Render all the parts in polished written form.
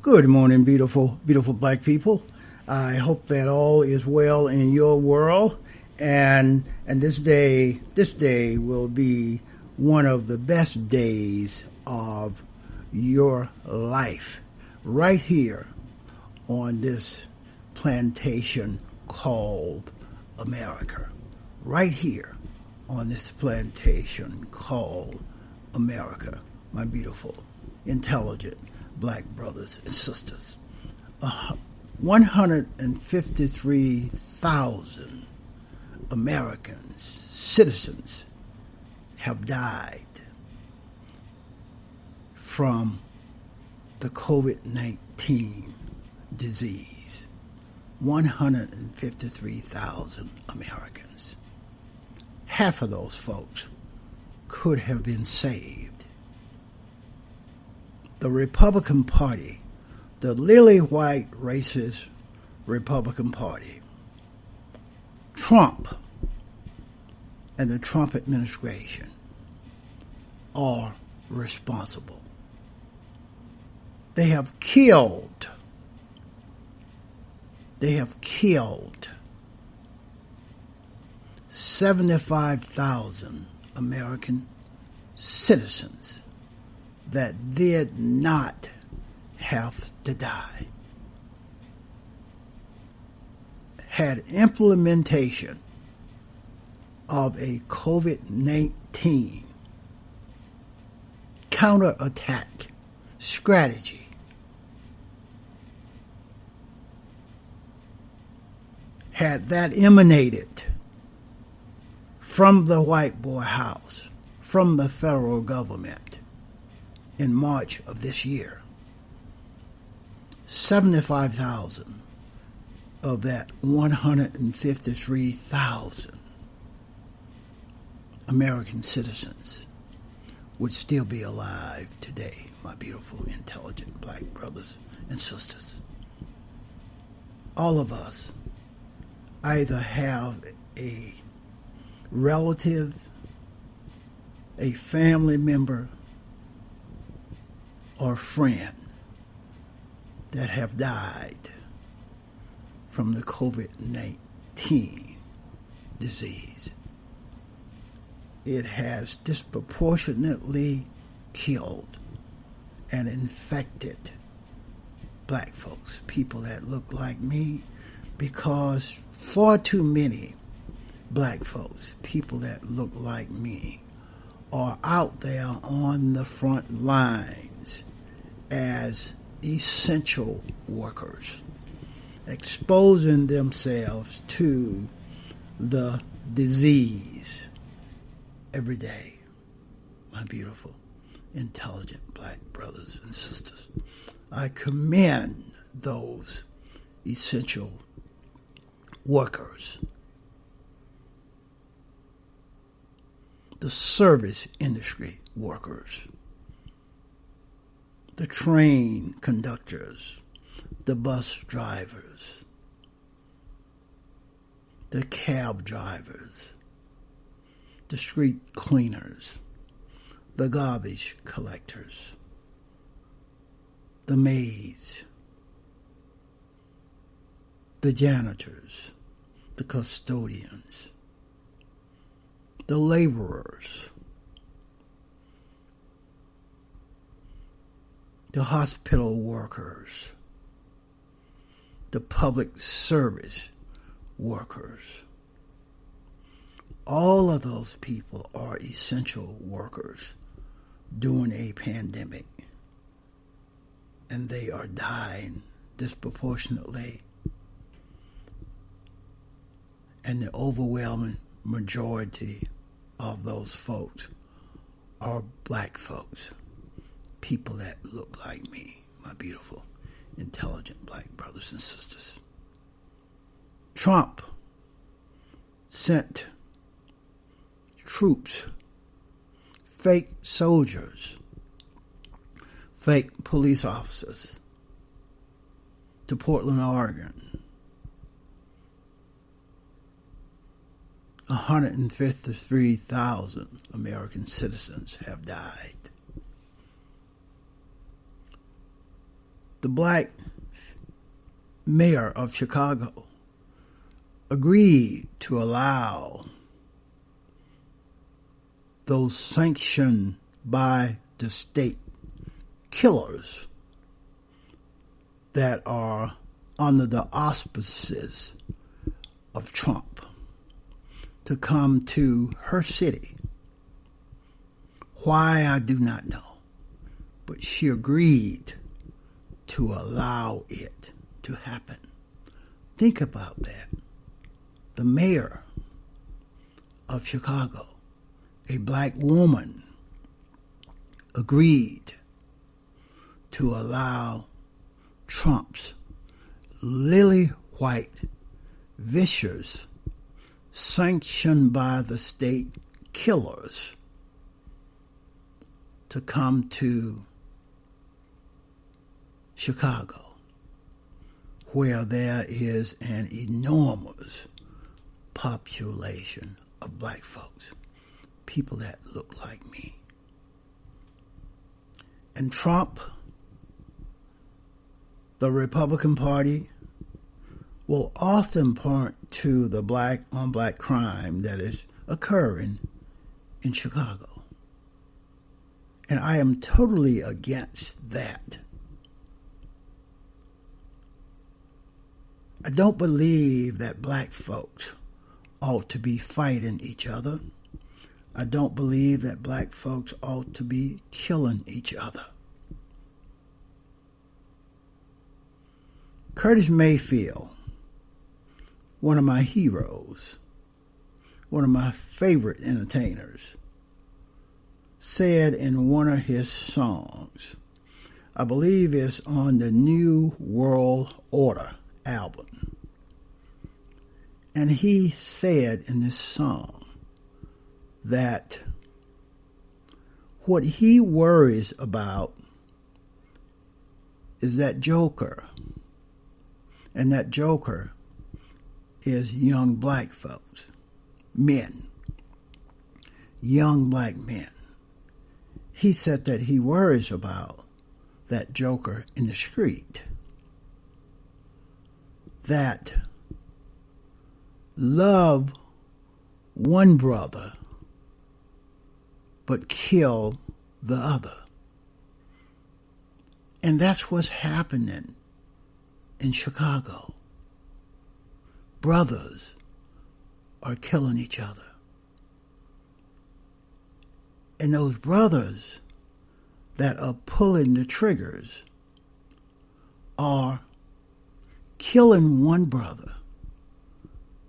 Good morning, beautiful, beautiful black people. I hope that all is well in your world, and this day will be one of the best days of your life, right here on this plantation called America, right here on this plantation called America, my beautiful, intelligent black brothers and sisters. 153,000 Americans, citizens, have died from the COVID-19 disease. 153,000 Americans. Half of those folks could have been saved. The Republican Party, the lily white racist Republican Party, Trump and the Trump administration are responsible. They have killed 75,000 American citizens that did not have to die. Had implementation of a COVID-19 counterattack strategy had that emanated from the White Boy House, from the federal government, in March of this year, 75,000 of that 153,000 American citizens would still be alive today, my beautiful, intelligent black brothers and sisters. All of us either have a relative, a family member, or friend that have died from the COVID-19 disease. It has disproportionately killed and infected black folks, people that look like me, because far too many black folks, people that look like me, are out there on the front lines as essential workers, exposing themselves to the disease every day. My beautiful, intelligent black brothers and sisters, I commend those essential workers, the service industry workers, the train conductors, the bus drivers, the cab drivers, the street cleaners, the garbage collectors, the maids, the janitors, the custodians, the laborers, the hospital workers, the public service workers. All of those people are essential workers during a pandemic, and they are dying disproportionately. And the overwhelming majority of those folks are black folks, people that look like me, my beautiful, intelligent black brothers and sisters. Trump sent troops, fake soldiers, fake police officers to Portland, Oregon. 153,000 American citizens have died. the black mayor of Chicago agreed to allow those sanctioned by the state killers that are under the auspices of Trump to come to her city. Why, I do not know. But she agreed to allow it to happen. Think about that. The mayor of Chicago, a black woman, agreed to allow Trump's lily white, vicious, sanctioned by the state killers to come to Chicago, where there is an enormous population of black folks, people that look like me. And Trump, the Republican Party, will often point to the black on black crime that is occurring in Chicago. And I am totally against that. I don't believe that black folks ought to be fighting each other. I don't believe that black folks ought to be killing each other. Curtis Mayfield, one of my heroes, one of my favorite entertainers, said in one of his songs, I believe it's on the New World Order album, and he said in this song that what he worries about is that joker, and that joker is young black folks, men, young black men. He said that he worries about that joker in the street that love one brother but kill the other. And that's what's happening in Chicago. Brothers are killing each other. And those brothers that are pulling the triggers are killing one brother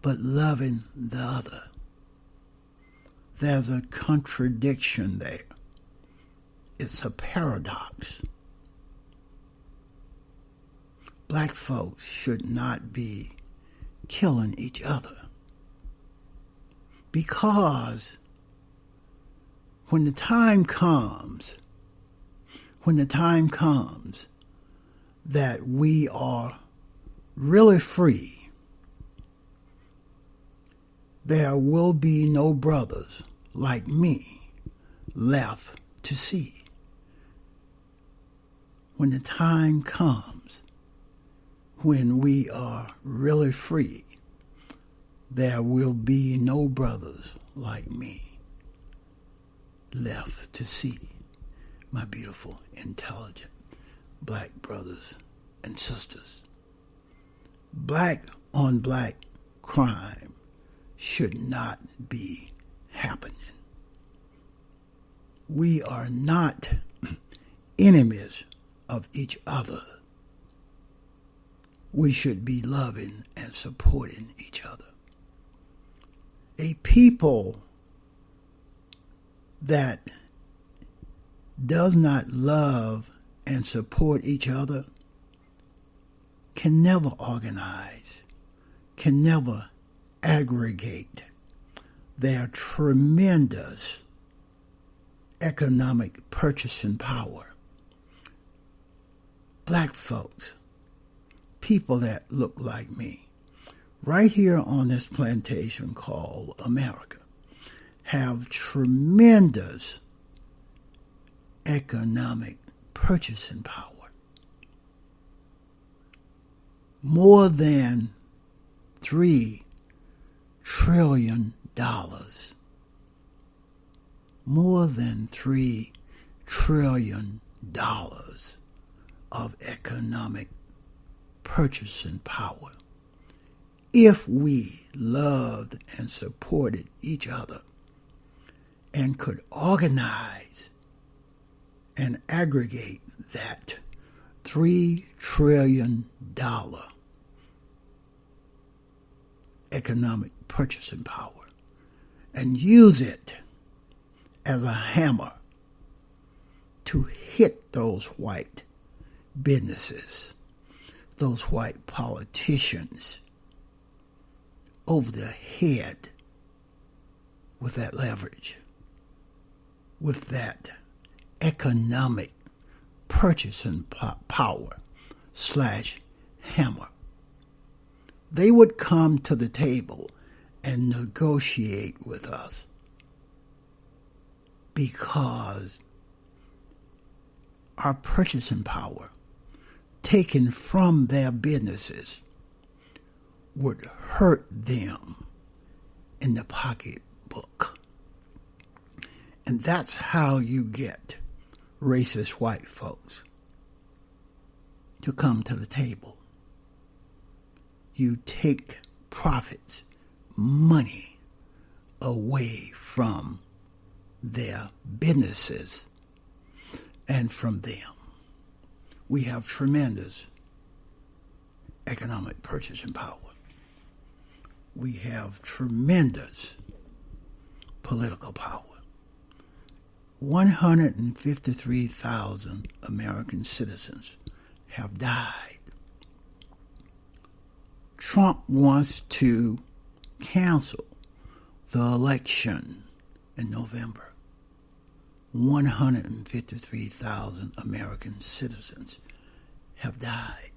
but loving the other. There's a contradiction there. It's a paradox. Black folks should not be killing each other, because when the time comes that we are really free, there will be no brothers like me left to see. When the time comes when we are really free, there will be no brothers like me left to see, my beautiful, intelligent black brothers and sisters. Black on black crime should not be happening. We are not enemies of each other. We should be loving and supporting each other. A people that does not love and support each other can never organize, can never aggregate their tremendous economic purchasing power. Black folks, people that look like me, right here on this plantation called America, have tremendous economic purchasing power. more than $3 trillion. More than $3 trillion of economic purchasing power. If we loved and supported each other and could organize and aggregate that $3 trillion economic purchasing power and use it as a hammer to hit those white businesses, those white politicians over the head with that leverage, with that economic purchasing power / hammer. They would come to the table and negotiate with us because our purchasing power taken from their businesses would hurt them in the pocketbook. And that's how you get racist white folks to come to the table. You take profits, money away from their businesses and from them. We have tremendous economic purchasing power. We have tremendous political power. 153,000 American citizens have died. Trump wants to cancel the election in November. 153,000 American citizens have died.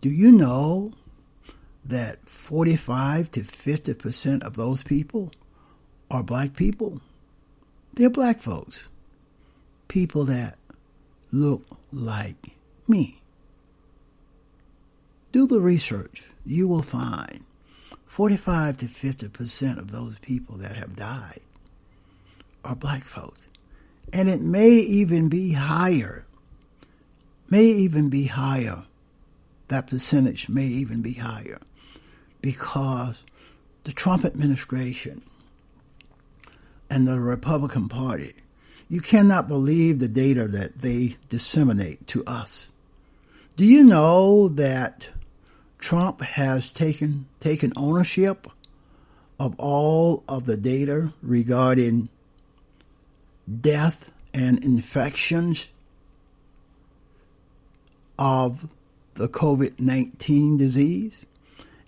Do you know that 45 to 50% of those people are black people? They're black folks. People that look like me. Do the research. You will find 45 to 50% of those people that have died are black folks. And it may even be higher. That percentage may even be higher because the Trump administration and the Republican Party, you cannot believe the data that they disseminate to us. Do you know that Trump has taken ownership of all of the data regarding death and infections of the COVID-19 disease?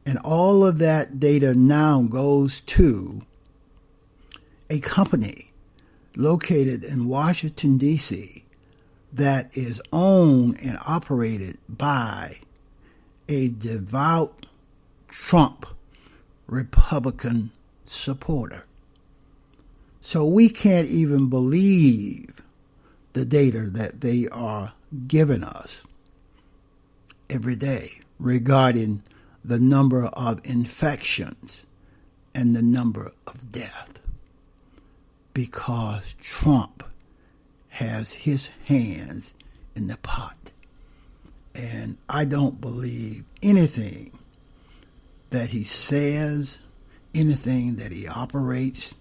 And all of that data now goes to a company located in Washington, D.C. that is owned and operated by a devout Trump Republican supporter. So we can't even believe the data that they are giving us every day regarding the number of infections and the number of deaths, because Trump has his hands in the pot. And I don't believe anything that he says, anything that he operates,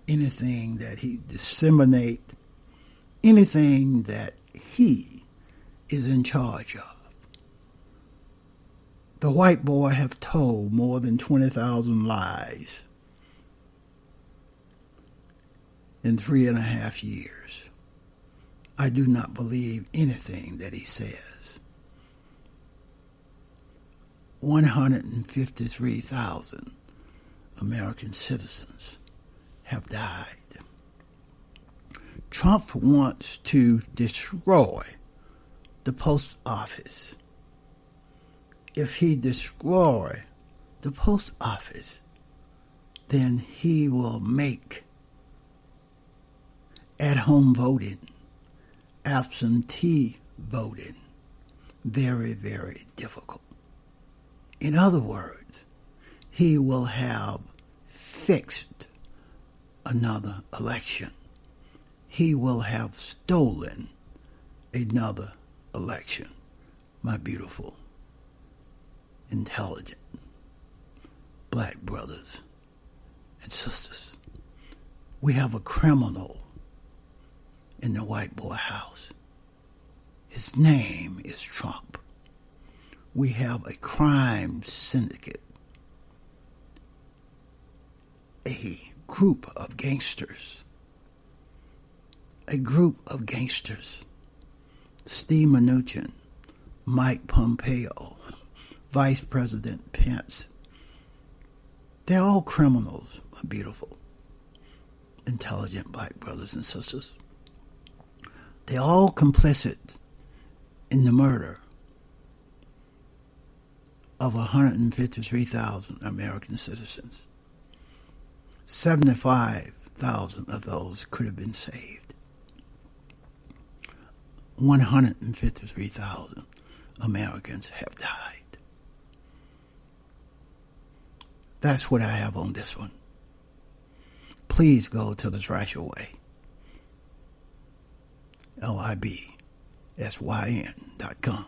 anything that he disseminates, anything that he is in charge of. The white boy have told more than 20,000 lies in 3.5 years. I do not believe anything that he says. 153,000 American citizens have died. Trump wants to destroy the post office. If he destroys the post office, then he will make at-home voting, absentee voting, very, very difficult. In other words, he will have fixed another election. He will have stolen another election. My beautiful, intelligent black brothers and sisters, we have a criminal in the white boy house. His name is Trump. We have a crime syndicate, a group of gangsters, Steve Mnuchin, Mike Pompeo, Vice President Pence. They're all criminals, my beautiful, intelligent black brothers and sisters. They're all complicit in the murder of 153,000 American citizens. 75,000 of those could have been saved. 153,000 Americans have died. That's what I have on this one. Please go to the Trashaway. LIBSYN.com.